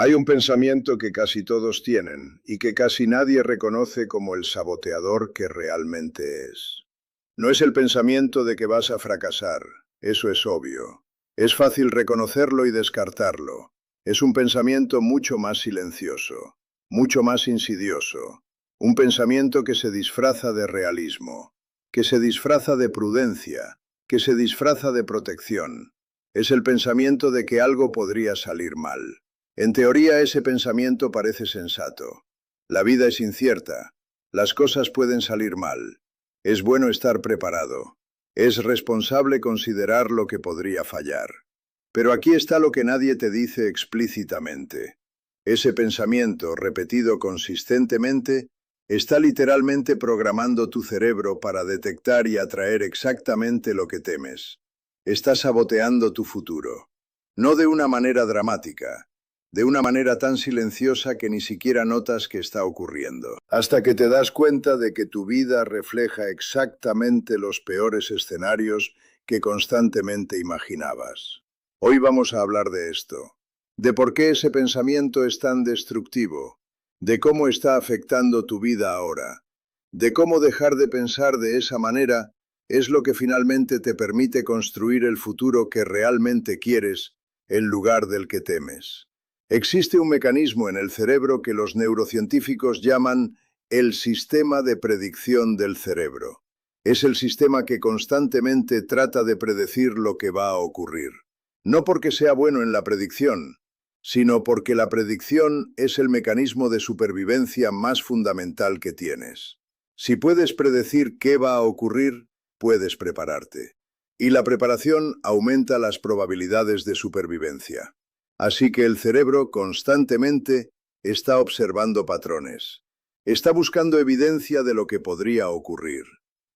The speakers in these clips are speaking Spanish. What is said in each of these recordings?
Hay un pensamiento que casi todos tienen y que casi nadie reconoce como el saboteador que realmente es. No es el pensamiento de que vas a fracasar, eso es obvio. Es fácil reconocerlo y descartarlo. Es un pensamiento mucho más silencioso, mucho más insidioso. Un pensamiento que se disfraza de realismo, que se disfraza de prudencia, que se disfraza de protección. Es el pensamiento de que algo podría salir mal. En teoría, ese pensamiento parece sensato. La vida es incierta. Las cosas pueden salir mal. Es bueno estar preparado. Es responsable considerar lo que podría fallar. Pero aquí está lo que nadie te dice explícitamente. Ese pensamiento, repetido consistentemente, está literalmente programando tu cerebro para detectar y atraer exactamente lo que temes. Está saboteando tu futuro. No de una manera dramática, de una manera tan silenciosa que ni siquiera notas que está ocurriendo, hasta que te das cuenta de que tu vida refleja exactamente los peores escenarios que constantemente imaginabas. Hoy vamos a hablar de esto, de por qué ese pensamiento es tan destructivo, de cómo está afectando tu vida ahora, de cómo dejar de pensar de esa manera es lo que finalmente te permite construir el futuro que realmente quieres en lugar del que temes. Existe un mecanismo en el cerebro que los neurocientíficos llaman el sistema de predicción del cerebro. Es el sistema que constantemente trata de predecir lo que va a ocurrir. No porque sea bueno en la predicción, sino porque la predicción es el mecanismo de supervivencia más fundamental que tienes. Si puedes predecir qué va a ocurrir, puedes prepararte. Y la preparación aumenta las probabilidades de supervivencia. Así que el cerebro constantemente está observando patrones. Está buscando evidencia de lo que podría ocurrir.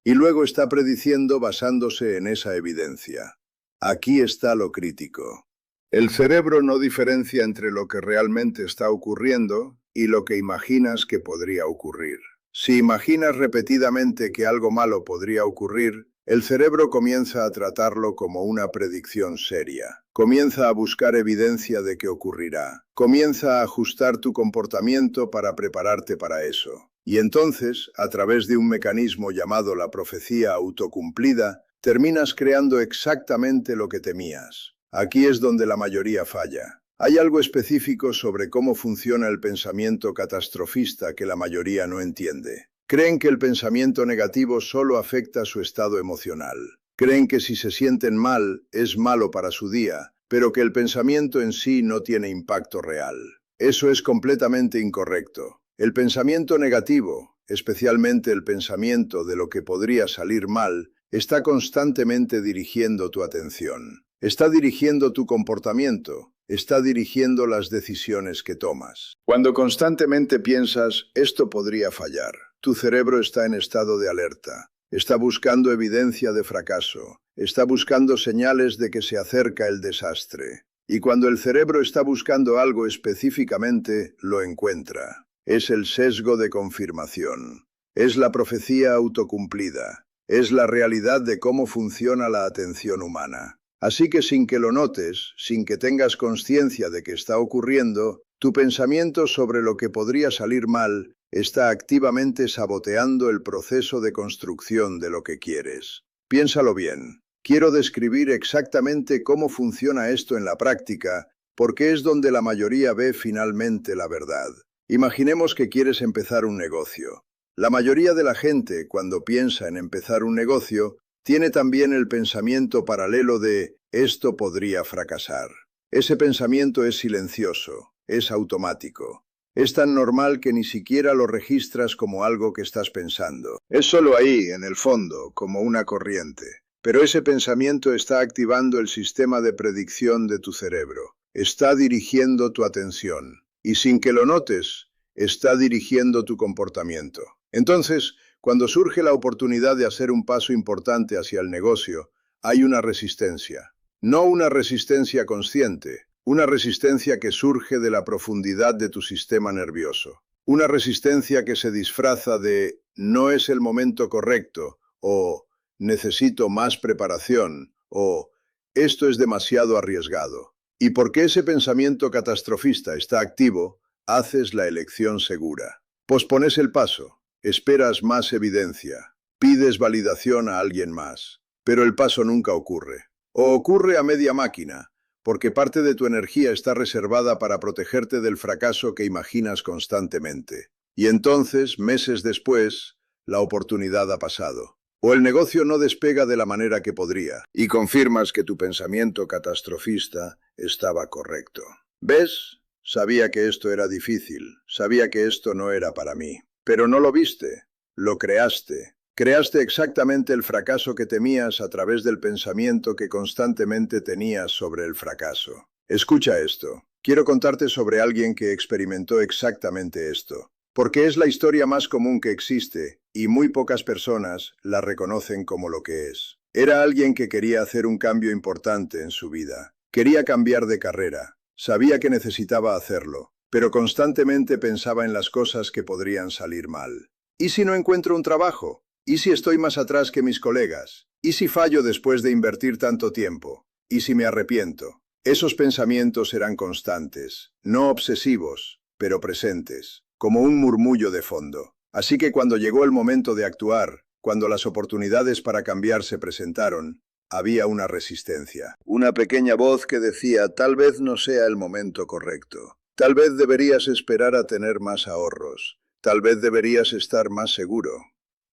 Y luego está prediciendo basándose en esa evidencia. Aquí está lo crítico. El cerebro no diferencia entre lo que realmente está ocurriendo y lo que imaginas que podría ocurrir. Si imaginas repetidamente que algo malo podría ocurrir, el cerebro comienza a tratarlo como una predicción seria. Comienza a buscar evidencia de que ocurrirá. Comienza a ajustar tu comportamiento para prepararte para eso. Y entonces, a través de un mecanismo llamado la profecía autocumplida, terminas creando exactamente lo que temías. Aquí es donde la mayoría falla. Hay algo específico sobre cómo funciona el pensamiento catastrofista que la mayoría no entiende. Creen que el pensamiento negativo solo afecta su estado emocional. Creen que si se sienten mal, es malo para su día, pero que el pensamiento en sí no tiene impacto real. Eso es completamente incorrecto. El pensamiento negativo, especialmente el pensamiento de lo que podría salir mal, está constantemente dirigiendo tu atención. Está dirigiendo tu comportamiento. Está dirigiendo las decisiones que tomas. Cuando constantemente piensas, esto podría fallar, tu cerebro está en estado de alerta. Está buscando evidencia de fracaso. Está buscando señales de que se acerca el desastre. Y cuando el cerebro está buscando algo específicamente, lo encuentra. Es el sesgo de confirmación. Es la profecía autocumplida. Es la realidad de cómo funciona la atención humana. Así que sin que lo notes, sin que tengas conciencia de que está ocurriendo, tu pensamiento sobre lo que podría salir mal está activamente saboteando el proceso de construcción de lo que quieres. Piénsalo bien. Quiero describir exactamente cómo funciona esto en la práctica, porque es donde la mayoría ve finalmente la verdad. Imaginemos que quieres empezar un negocio. La mayoría de la gente, cuando piensa en empezar un negocio, tiene también el pensamiento paralelo de esto podría fracasar. Ese pensamiento es silencioso, es automático. Es tan normal que ni siquiera lo registras como algo que estás pensando. Es solo ahí, en el fondo, como una corriente. Pero ese pensamiento está activando el sistema de predicción de tu cerebro. Está dirigiendo tu atención. Y sin que lo notes, está dirigiendo tu comportamiento. Entonces, cuando surge la oportunidad de hacer un paso importante hacia el negocio, hay una resistencia. No una resistencia consciente, una resistencia que surge de la profundidad de tu sistema nervioso. Una resistencia que se disfraza de no es el momento correcto, o necesito más preparación, o esto es demasiado arriesgado. Y porque ese pensamiento catastrofista está activo, haces la elección segura. Pospones el paso, esperas más evidencia, pides validación a alguien más, pero el paso nunca ocurre. O ocurre a media máquina, porque parte de tu energía está reservada para protegerte del fracaso que imaginas constantemente. Y entonces, meses después, la oportunidad ha pasado. O el negocio no despega de la manera que podría, y confirmas que tu pensamiento catastrofista estaba correcto. ¿Ves? Sabía que esto era difícil, sabía que esto no era para mí. Pero no lo viste, lo creaste. Creaste exactamente el fracaso que temías a través del pensamiento que constantemente tenías sobre el fracaso. Escucha esto. Quiero contarte sobre alguien que experimentó exactamente esto, porque es la historia más común que existe, y muy pocas personas la reconocen como lo que es. Era alguien que quería hacer un cambio importante en su vida. Quería cambiar de carrera. Sabía que necesitaba hacerlo, pero constantemente pensaba en las cosas que podrían salir mal. ¿Y si no encuentro un trabajo? ¿Y si estoy más atrás que mis colegas? ¿Y si fallo después de invertir tanto tiempo? ¿Y si me arrepiento? Esos pensamientos eran constantes, no obsesivos, pero presentes, como un murmullo de fondo. Así que cuando llegó el momento de actuar, cuando las oportunidades para cambiar se presentaron, había una resistencia. Una pequeña voz que decía, tal vez no sea el momento correcto. Tal vez deberías esperar a tener más ahorros. Tal vez deberías estar más seguro.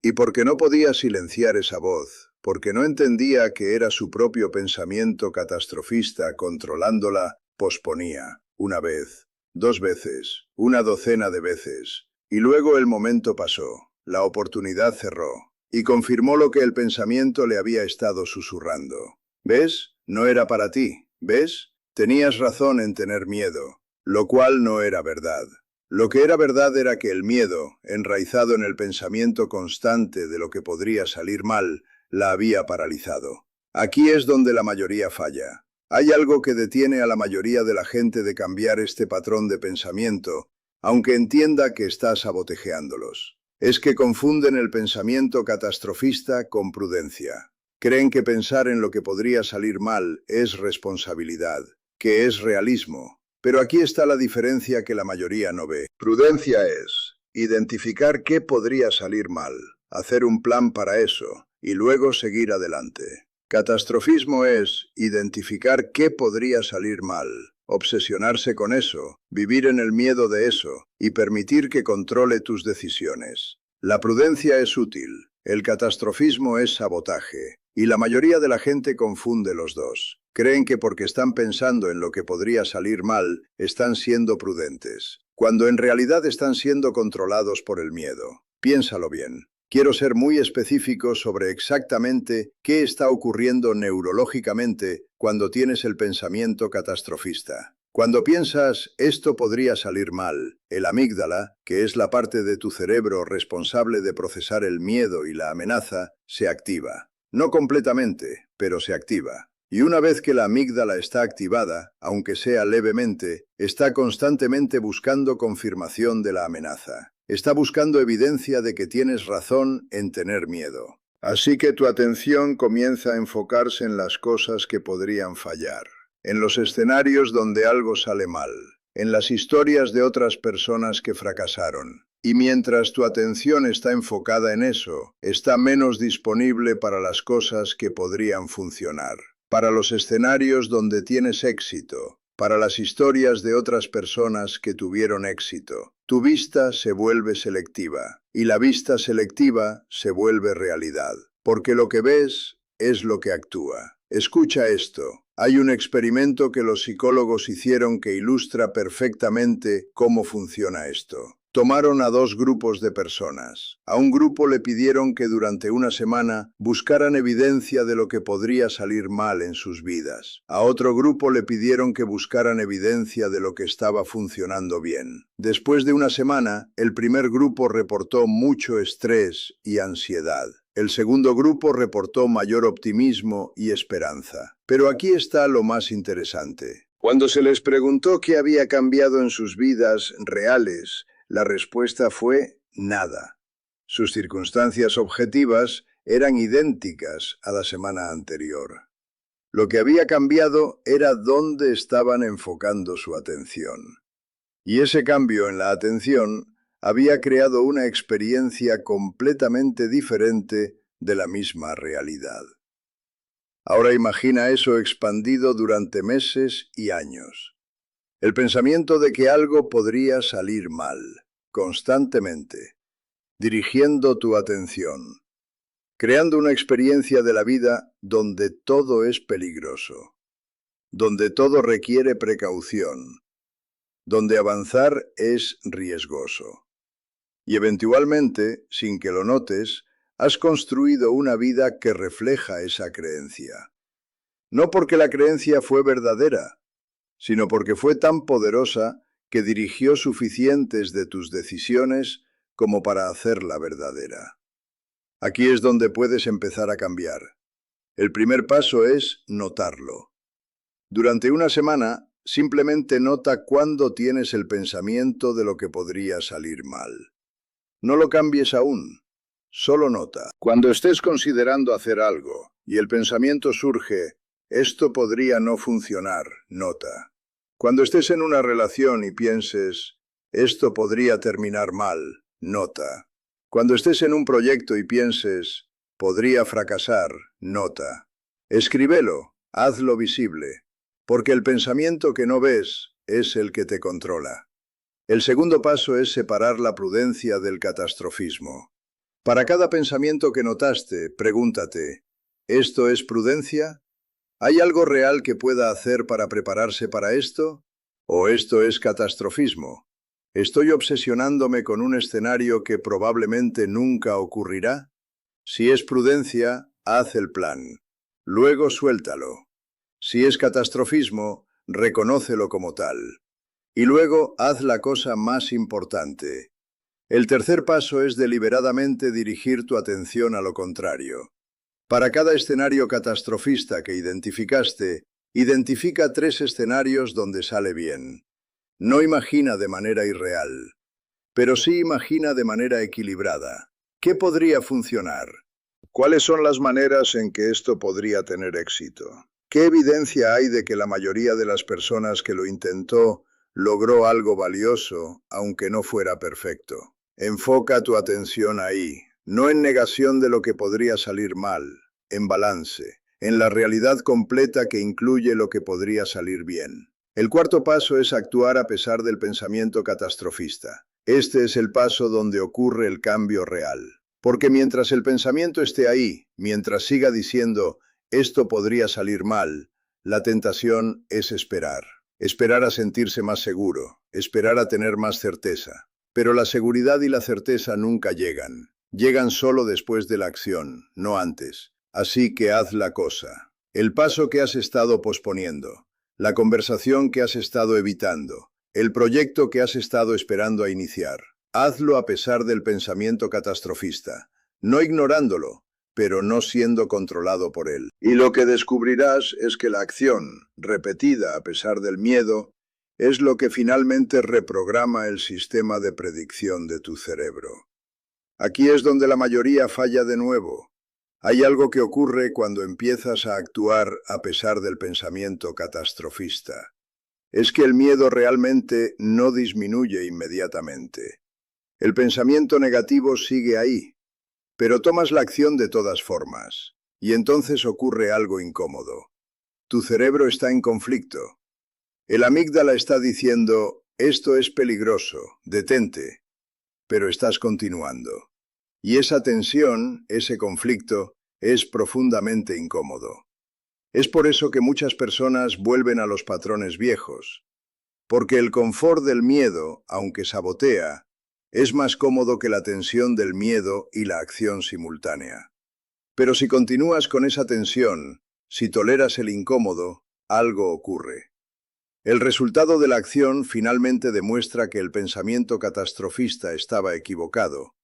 Y porque no podía silenciar esa voz, porque no entendía que era su propio pensamiento catastrofista controlándola, posponía, una vez, 2 veces, una docena de veces. Y luego el momento pasó, la oportunidad cerró, y confirmó lo que el pensamiento le había estado susurrando. ¿Ves? No era para ti, ¿ves? Tenías razón en tener miedo, lo cual no era verdad. Lo que era verdad era que el miedo, enraizado en el pensamiento constante de lo que podría salir mal, la había paralizado. Aquí es donde la mayoría falla. Hay algo que detiene a la mayoría de la gente de cambiar este patrón de pensamiento, aunque entienda que está saboteándolos. Es que confunden el pensamiento catastrofista con prudencia. Creen que pensar en lo que podría salir mal es responsabilidad, que es realismo. Pero aquí está la diferencia que la mayoría no ve. Prudencia es identificar qué podría salir mal, hacer un plan para eso y luego seguir adelante. Catastrofismo es identificar qué podría salir mal, obsesionarse con eso, vivir en el miedo de eso y permitir que controle tus decisiones. La prudencia es útil, el catastrofismo es sabotaje, y la mayoría de la gente confunde los dos. Creen que porque están pensando en lo que podría salir mal, están siendo prudentes, cuando en realidad están siendo controlados por el miedo. Piénsalo bien. Quiero ser muy específico sobre exactamente qué está ocurriendo neurológicamente cuando tienes el pensamiento catastrofista. Cuando piensas, esto podría salir mal, el amígdala, que es la parte de tu cerebro responsable de procesar el miedo y la amenaza, se activa. No completamente, pero se activa. Y una vez que la amígdala está activada, aunque sea levemente, está constantemente buscando confirmación de la amenaza. Está buscando evidencia de que tienes razón en tener miedo. Así que tu atención comienza a enfocarse en las cosas que podrían fallar, en los escenarios donde algo sale mal, en las historias de otras personas que fracasaron. Y mientras tu atención está enfocada en eso, está menos disponible para las cosas que podrían funcionar, para los escenarios donde tienes éxito, para las historias de otras personas que tuvieron éxito. Tu vista se vuelve selectiva, y la vista selectiva se vuelve realidad, porque lo que ves es lo que actúa. Escucha esto. Hay un experimento que los psicólogos hicieron que ilustra perfectamente cómo funciona esto. Tomaron a 2 grupos de personas. A un grupo le pidieron que durante una semana buscaran evidencia de lo que podría salir mal en sus vidas. A otro grupo le pidieron que buscaran evidencia de lo que estaba funcionando bien. Después de una semana, el primer grupo reportó mucho estrés y ansiedad. El segundo grupo reportó mayor optimismo y esperanza. Pero aquí está lo más interesante. Cuando se les preguntó qué había cambiado en sus vidas reales, la respuesta fue nada. Sus circunstancias objetivas eran idénticas a la semana anterior. Lo que había cambiado era dónde estaban enfocando su atención. Y ese cambio en la atención había creado una experiencia completamente diferente de la misma realidad. Ahora imagina eso expandido durante meses y años. El pensamiento de que algo podría salir mal, constantemente, dirigiendo tu atención, creando una experiencia de la vida donde todo es peligroso, donde todo requiere precaución, donde avanzar es riesgoso. Y eventualmente, sin que lo notes, has construido una vida que refleja esa creencia. No porque la creencia fue verdadera, sino porque fue tan poderosa que dirigió suficientes de tus decisiones como para hacerla verdadera. Aquí es donde puedes empezar a cambiar. El primer paso es notarlo. Durante una semana, simplemente nota cuándo tienes el pensamiento de lo que podría salir mal. No lo cambies aún, solo nota. Cuando estés considerando hacer algo y el pensamiento surge, esto podría no funcionar, nota. Cuando estés en una relación y pienses, esto podría terminar mal, nota. Cuando estés en un proyecto y pienses, podría fracasar, nota. Escríbelo, hazlo visible, porque el pensamiento que no ves es el que te controla. El segundo paso es separar la prudencia del catastrofismo. Para cada pensamiento que notaste, pregúntate, ¿esto es prudencia? ¿Hay algo real que pueda hacer para prepararse para esto? ¿O esto es catastrofismo? ¿Estoy obsesionándome con un escenario que probablemente nunca ocurrirá? Si es prudencia, haz el plan. Luego suéltalo. Si es catastrofismo, reconócelo como tal. Y luego haz la cosa más importante. El tercer paso es deliberadamente dirigir tu atención a lo contrario. Para cada escenario catastrofista que identificaste, identifica 3 escenarios donde sale bien. No imagina de manera irreal, pero sí imagina de manera equilibrada. ¿Qué podría funcionar? ¿Cuáles son las maneras en que esto podría tener éxito? ¿Qué evidencia hay de que la mayoría de las personas que lo intentó logró algo valioso, aunque no fuera perfecto? Enfoca tu atención ahí, no en negación de lo que podría salir mal, en balance, en la realidad completa que incluye lo que podría salir bien. El cuarto paso es actuar a pesar del pensamiento catastrofista. Este es el paso donde ocurre el cambio real. Porque mientras el pensamiento esté ahí, mientras siga diciendo, esto podría salir mal, la tentación es esperar. Esperar a sentirse más seguro, esperar a tener más certeza. Pero la seguridad y la certeza nunca llegan. Llegan solo después de la acción, no antes. Así que haz la cosa. El paso que has estado posponiendo. La conversación que has estado evitando. El proyecto que has estado esperando a iniciar. Hazlo a pesar del pensamiento catastrofista. No ignorándolo, pero no siendo controlado por él. Y lo que descubrirás es que la acción, repetida a pesar del miedo, es lo que finalmente reprograma el sistema de predicción de tu cerebro. Aquí es donde la mayoría falla de nuevo. Hay algo que ocurre cuando empiezas a actuar a pesar del pensamiento catastrofista. Es que el miedo realmente no disminuye inmediatamente. El pensamiento negativo sigue ahí, pero tomas la acción de todas formas, y entonces ocurre algo incómodo. Tu cerebro está en conflicto. El amígdala está diciendo, esto es peligroso, detente, pero estás continuando. Y esa tensión, ese conflicto, es profundamente incómodo. Es por eso que muchas personas vuelven a los patrones viejos, porque el confort del miedo, aunque sabotea, es más cómodo que la tensión del miedo y la acción simultánea. Pero si continúas con esa tensión, si toleras el incómodo, algo ocurre. El resultado de la acción finalmente demuestra que el pensamiento catastrofista estaba equivocado,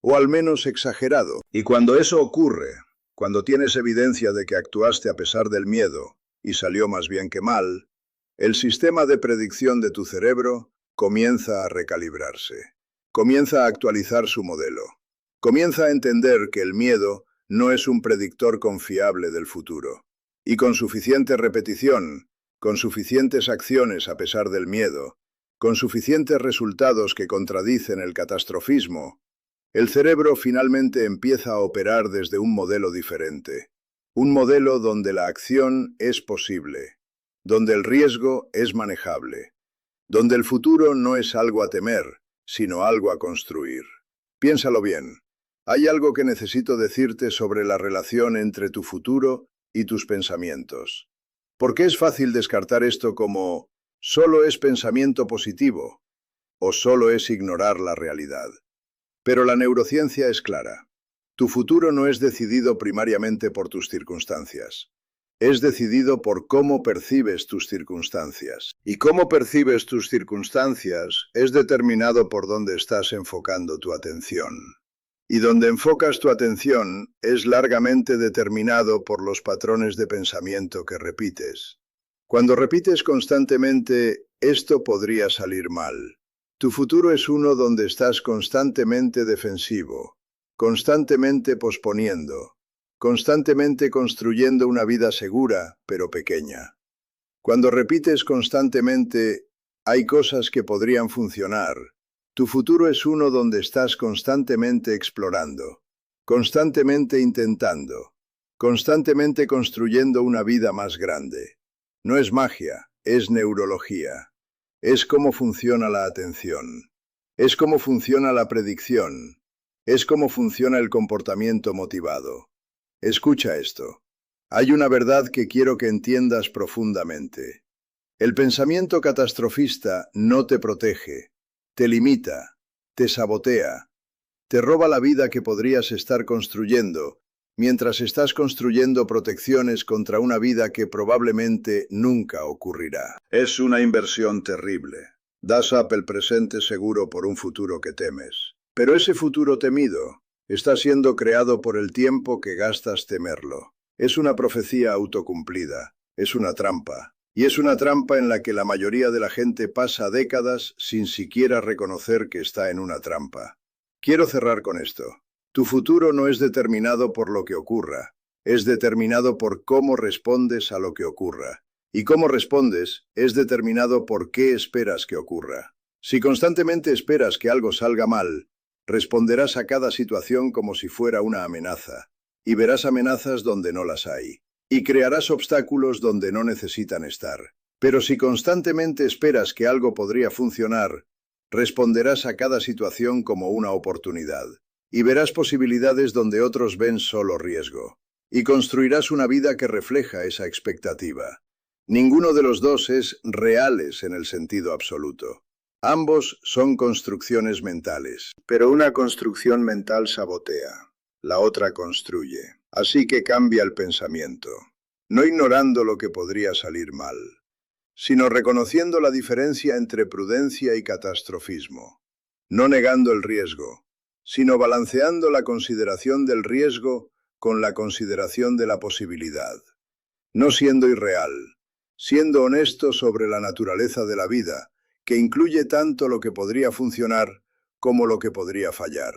o al menos exagerado. Y cuando eso ocurre, cuando tienes evidencia de que actuaste a pesar del miedo, y salió más bien que mal, el sistema de predicción de tu cerebro comienza a recalibrarse. Comienza a actualizar su modelo. Comienza a entender que el miedo no es un predictor confiable del futuro. Y con suficiente repetición, con suficientes acciones a pesar del miedo, con suficientes resultados que contradicen el catastrofismo, el cerebro finalmente empieza a operar desde un modelo diferente. Un modelo donde la acción es posible, donde el riesgo es manejable, donde el futuro no es algo a temer, sino algo a construir. Piénsalo bien. Hay algo que necesito decirte sobre la relación entre tu futuro y tus pensamientos. Porque es fácil descartar esto como solo es pensamiento positivo o solo es ignorar la realidad. Pero la neurociencia es clara. Tu futuro no es decidido primariamente por tus circunstancias. Es decidido por cómo percibes tus circunstancias. Y cómo percibes tus circunstancias es determinado por dónde estás enfocando tu atención. Y donde enfocas tu atención es largamente determinado por los patrones de pensamiento que repites. Cuando repites constantemente, esto podría salir mal. Tu futuro es uno donde estás constantemente defensivo, constantemente posponiendo, constantemente construyendo una vida segura, pero pequeña. Cuando repites constantemente, hay cosas que podrían funcionar. Tu futuro es uno donde estás constantemente explorando, constantemente intentando, constantemente construyendo una vida más grande. No es magia, es neurología. Es cómo funciona la atención. Es cómo funciona la predicción. Es cómo funciona el comportamiento motivado. Escucha esto. Hay una verdad que quiero que entiendas profundamente. El pensamiento catastrofista no te protege, te limita, te sabotea, te roba la vida que podrías estar construyendo, mientras estás construyendo protecciones contra una vida que probablemente nunca ocurrirá. Es una inversión terrible. Das up el presente seguro por un futuro que temes. Pero ese futuro temido está siendo creado por el tiempo que gastas temerlo. Es una profecía autocumplida. Es una trampa. Y es una trampa en la que la mayoría de la gente pasa décadas sin siquiera reconocer que está en una trampa. Quiero cerrar con esto. Tu futuro no es determinado por lo que ocurra, es determinado por cómo respondes a lo que ocurra. Y cómo respondes es determinado por qué esperas que ocurra. Si constantemente esperas que algo salga mal, responderás a cada situación como si fuera una amenaza, y verás amenazas donde no las hay. Y crearás obstáculos donde no necesitan estar. Pero si constantemente esperas que algo podría funcionar, responderás a cada situación como una oportunidad. Y verás posibilidades donde otros ven solo riesgo. Y construirás una vida que refleja esa expectativa. Ninguno de los dos es reales en el sentido absoluto. Ambos son construcciones mentales. Pero una construcción mental sabotea. La otra construye. Así que cambia el pensamiento. No ignorando lo que podría salir mal, sino reconociendo la diferencia entre prudencia y catastrofismo. No negando el riesgo, sino balanceando la consideración del riesgo con la consideración de la posibilidad. No siendo irreal, siendo honesto sobre la naturaleza de la vida, que incluye tanto lo que podría funcionar como lo que podría fallar.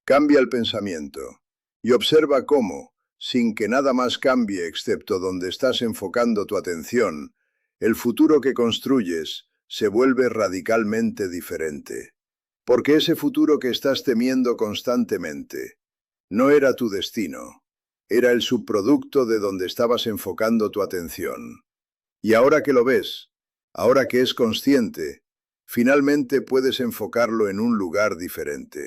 Cambia el pensamiento y observa cómo, sin que nada más cambie excepto donde estás enfocando tu atención, el futuro que construyes se vuelve radicalmente diferente. Porque ese futuro que estás temiendo constantemente no era tu destino, era el subproducto de donde estabas enfocando tu atención. Y ahora que lo ves, ahora que es consciente, finalmente puedes enfocarlo en un lugar diferente.